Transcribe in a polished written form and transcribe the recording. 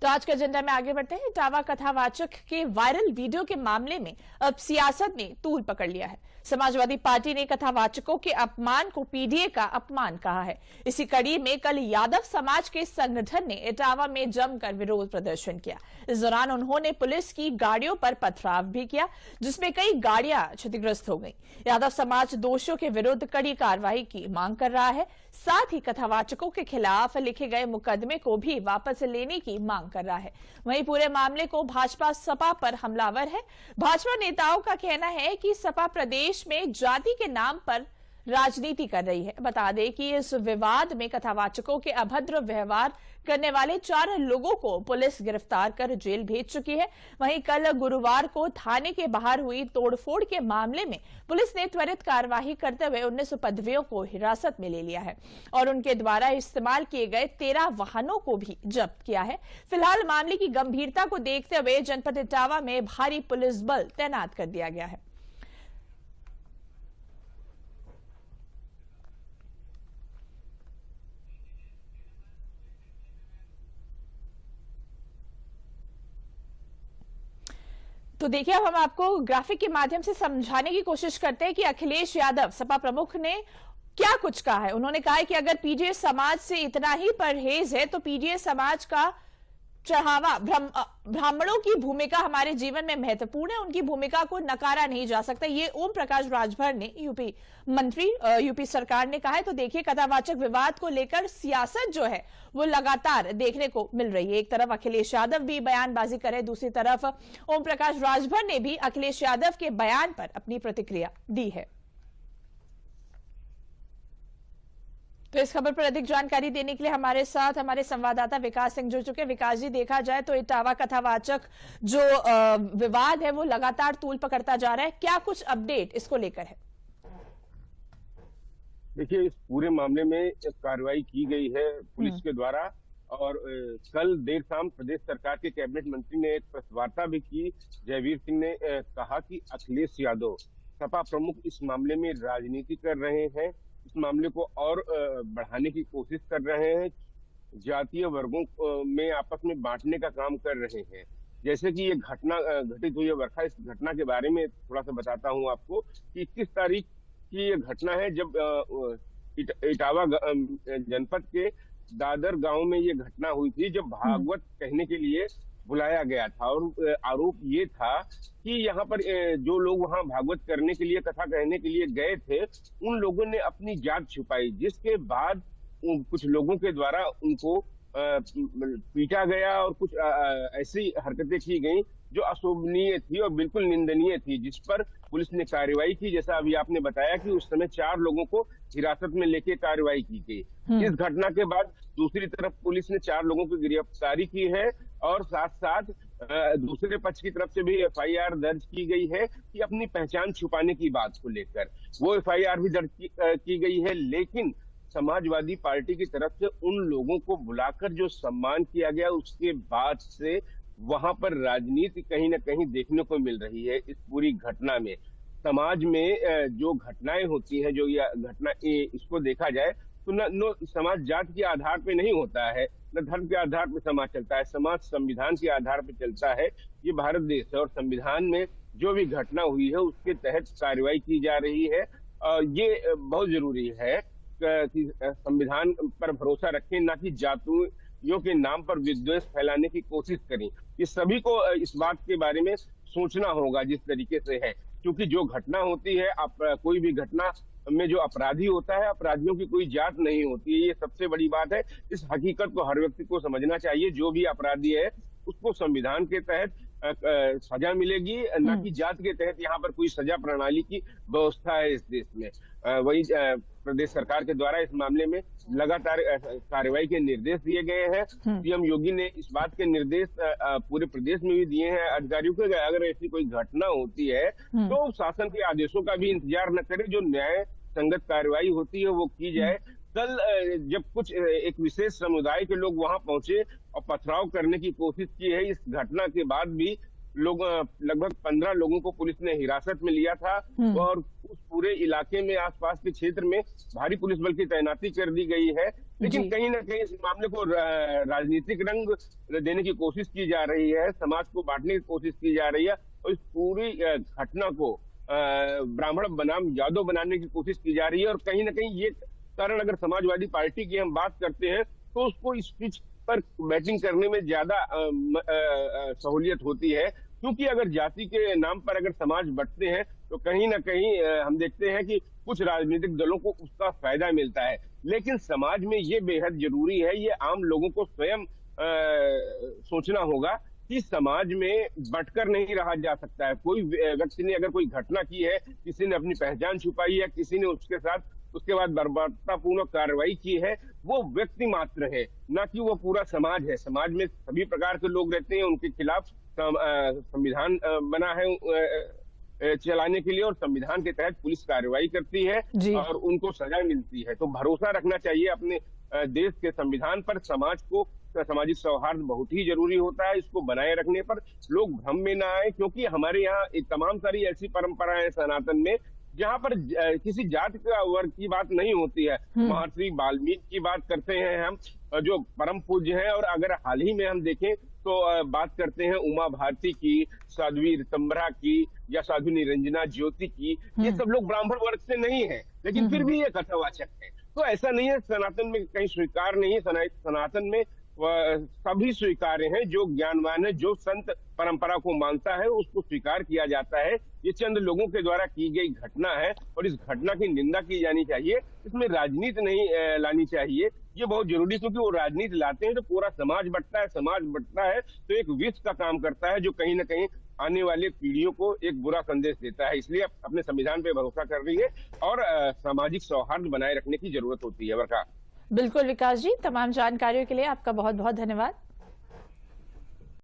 तो आज के एजेंडा में आगे बढ़ते हैं। इटावा कथावाचक के वायरल वीडियो के मामले में अब सियासत ने तूल पकड़ लिया है। समाजवादी पार्टी ने कथावाचकों के अपमान को पीडीए का अपमान कहा है। इसी कड़ी में कल यादव समाज के संगठन ने इटावा में जमकर विरोध प्रदर्शन किया। इस दौरान उन्होंने पुलिस की गाड़ियों पर पथराव भी किया, जिसमें कई गाड़ियां क्षतिग्रस्त हो गई। यादव समाज दोषियों के विरुद्ध कड़ी कार्रवाई की मांग कर रहा है, साथ ही कथावाचकों के खिलाफ लिखे गए मुकदमे को भी वापस लेने की मांग कर रहा है। वहीं पूरे मामले को भाजपा सपा पर हमलावर है। भाजपा नेताओं का कहना है कि सपा प्रदेश में जाति के नाम पर राजनीति कर रही है। बता दें कि इस विवाद में कथावाचकों के अभद्र व्यवहार करने वाले 4 लोगों को पुलिस गिरफ्तार कर जेल भेज चुकी है। वहीं कल गुरुवार को थाने के बाहर हुई तोड़फोड़ के मामले में पुलिस ने त्वरित कार्यवाही करते हुए 19 उपद्रवियों को हिरासत में ले लिया है और उनके द्वारा इस्तेमाल किए गए 13 वाहनों को भी जब्त किया है। फिलहाल मामले की गंभीरता को देखते हुए जनपद इटावा में भारी पुलिस बल तैनात कर दिया गया है। तो देखिए, अब हम आपको ग्राफिक के माध्यम से समझाने की कोशिश करते हैं कि अखिलेश यादव सपा प्रमुख ने क्या कुछ कहा है। उन्होंने कहा है कि अगर पीडीए समाज से इतना ही परहेज है तो पीडीए समाज का चढ़ावा, ब्राह्मणों की भूमिका हमारे जीवन में महत्वपूर्ण है, उनकी भूमिका को नकारा नहीं जा सकता। ये ओम प्रकाश राजभर ने यूपी सरकार ने कहा है। तो देखिए, कथावाचक विवाद को लेकर सियासत जो है वो लगातार देखने को मिल रही है। एक तरफ अखिलेश यादव भी बयानबाजी करे, दूसरी तरफ ओम प्रकाश राजभर ने भी अखिलेश यादव के बयान पर अपनी प्रतिक्रिया दी है। तो इस खबर पर अधिक जानकारी देने के लिए हमारे साथ हमारे संवाददाता विकास सिंह जुड़ चुके हैं। विकास जी, देखा जाए तो इटावा कथावाचक जो विवाद है वो लगातार तूल पकड़ता जा रहा है, क्या कुछ अपडेट इसको लेकर है? देखिए, इस पूरे मामले में कार्रवाई की गई है पुलिस के द्वारा और कल देर शाम प्रदेश सरकार के कैबिनेट मंत्री ने एक प्रेस वार्ता भी की। जयवीर सिंह ने कहा कि अखिलेश यादव सपा प्रमुख इस मामले में राजनीति कर रहे हैं, इस मामले को और बढ़ाने की कोशिश कर रहे हैं, जातीय वर्गों में आपस में बांटने का काम कर रहे हैं। जैसे कि ये घटना घटित हुई है वर्षा, इस घटना के बारे में थोड़ा सा बताता हूं आपको कि 21 तारीख की ये घटना है जब इटावा जनपद के दादर गांव में ये घटना हुई थी, जब भागवत कहने के लिए बुलाया गया था और आरोप ये था कि यहाँ पर जो लोग वहाँ भागवत करने के लिए, कथा कहने के लिए गए थे, उन लोगों ने अपनी जात छुपाई, जिसके बाद कुछ लोगों के द्वारा उनको पीटा गया और कुछ ऐसी हरकतें की गई जो अशोभनीय थी और बिल्कुल निंदनीय थी, जिस पर पुलिस ने कार्रवाई की। जैसा अभी आपने बताया कि उस समय 4 लोगों को हिरासत में लेके कार्रवाई की गई। इस घटना के बाद दूसरी तरफ पुलिस ने 4 लोगों की गिरफ्तारी की है और साथ साथ दूसरे पक्ष की तरफ से भी एफआईआर दर्ज की गई है कि अपनी पहचान छुपाने की बात को लेकर वो एफआईआर भी दर्ज की गई है। लेकिन समाजवादी पार्टी की तरफ से उन लोगों को बुलाकर जो सम्मान किया गया, उसके बाद से वहां पर राजनीति कहीं ना कहीं देखने को मिल रही है। इस पूरी घटना में समाज में जो घटनाएं होती हैं, जो यह घटना इसको देखा जाए तो न समाज जात के आधार पे नहीं होता है, न धर्म के आधार पे समाज चलता है। समाज संविधान के आधार पे चलता है। ये भारत देश है और संविधान में जो भी घटना हुई है उसके तहत कार्रवाई की जा रही है। ये बहुत जरूरी है कि संविधान पर भरोसा रखें, ना कि जातियों के नाम पर विद्वेष फैलाने की कोशिश करें। ये सभी को इस बात के बारे में सोचना होगा जिस तरीके से है, क्योंकि जो घटना होती है, कोई भी घटना में जो अपराधी होता है, अपराधियों की कोई जात नहीं होती है। ये सबसे बड़ी बात है। इस हकीकत को हर व्यक्ति को समझना चाहिए। जो भी अपराधी है उसको संविधान के तहत सजा मिलेगी, न कि जात के तहत यहाँ पर कोई सजा प्रणाली की व्यवस्था है इस देश में। वही प्रदेश सरकार के द्वारा इस मामले में लगातार कार्रवाई के निर्देश दिए गए हैं। सीएम योगी ने इस बात के निर्देश पूरे प्रदेश में भी दिए हैं अधिकारियों को, अगर ऐसी कोई घटना होती है तो शासन के आदेशों का भी इंतजार न करें, जो न्याय संगत कार्रवाई होती है वो की जाए। कल जब कुछ एक विशेष समुदाय के लोग वहां पहुंचे और पथराव करने की कोशिश की है, इस घटना के बाद भी लोग लगभग 15 लोगों को पुलिस ने हिरासत में लिया था और उस पूरे इलाके में आसपास के क्षेत्र में भारी पुलिस बल की तैनाती कर दी गई है। लेकिन कहीं ना कहीं इस मामले को राजनीतिक रंग देने की कोशिश की जा रही है, समाज को बांटने की कोशिश की जा रही है और इस पूरी घटना को ब्राह्मण बनाम यादव बनाने की कोशिश की जा रही है। और कहीं ना कहीं ये कारण अगर समाजवादी पार्टी की हम बात करते हैं तो उसको इस पिच पर बैटिंग करने में ज्यादा सहूलियत होती है, क्योंकि अगर जाति के नाम पर अगर समाज बंटते हैं तो कहीं ना कहीं हम देखते हैं कि कुछ राजनीतिक दलों को उसका फायदा मिलता है। लेकिन समाज में ये बेहद जरूरी है, ये आम लोगों को स्वयं सोचना होगा कि समाज में बंटकर नहीं रहा जा सकता है। कोई व्यक्ति ने अगर कोई घटना की है, किसी ने अपनी पहचान छुपाई है, किसी ने उसके साथ उसके बाद बर्बरतापूर्वक कार्रवाई की है, वो व्यक्ति मात्र है, ना कि वो पूरा समाज है। समाज में सभी प्रकार के लोग रहते हैं, उनके खिलाफ संविधान बना है चलाने के लिए और संविधान के तहत पुलिस कार्रवाई करती है और उनको सजा मिलती है। तो भरोसा रखना चाहिए अपने देश के संविधान पर। समाज को सामाजिक सौहार्द बहुत ही जरूरी होता है, इसको बनाए रखने पर लोग भ्रम में ना आए, क्योंकि हमारे यहाँ एक तमाम सारी ऐसी परंपराएं हैं सनातन में जहाँ पर किसी जाति का वर्ग की बात नहीं होती है। महर्षि वाल्मीकि की बात करते हैं हम, जो परम पूज्य हैं, और अगर हाल ही में हम देखें तो बात करते हैं उमा भारती की, साध्वी ऋतंभरा की या साधु निरंजना ज्योति की। ये सब लोग ब्राह्मण वर्ग से नहीं है, लेकिन फिर भी ये कथावाचक है। तो ऐसा नहीं है सनातन में कहीं स्वीकार नहीं है, सनातन में सभी स्वीकार्य हैं। जो ज्ञानवान है, जो संत परंपरा को मानता है, उसको स्वीकार किया जाता है। ये चंद लोगों के द्वारा की गई घटना है और इस घटना की निंदा की जानी चाहिए, इसमें राजनीति नहीं लानी चाहिए। ये बहुत जरूरी है, क्योंकि वो राजनीति लाते हैं तो पूरा समाज बंटता है, समाज बंटता है तो एक विष का काम करता है, जो कहीं ना कहीं आने वाली पीढ़ियों को एक बुरा संदेश देता है। इसलिए अपने संविधान पे भरोसा कर रही है और सामाजिक सौहार्द बनाए रखने की जरूरत होती है। वर्षा। बिल्कुल विकास जी, तमाम जानकारियों के लिए आपका बहुत बहुत धन्यवाद।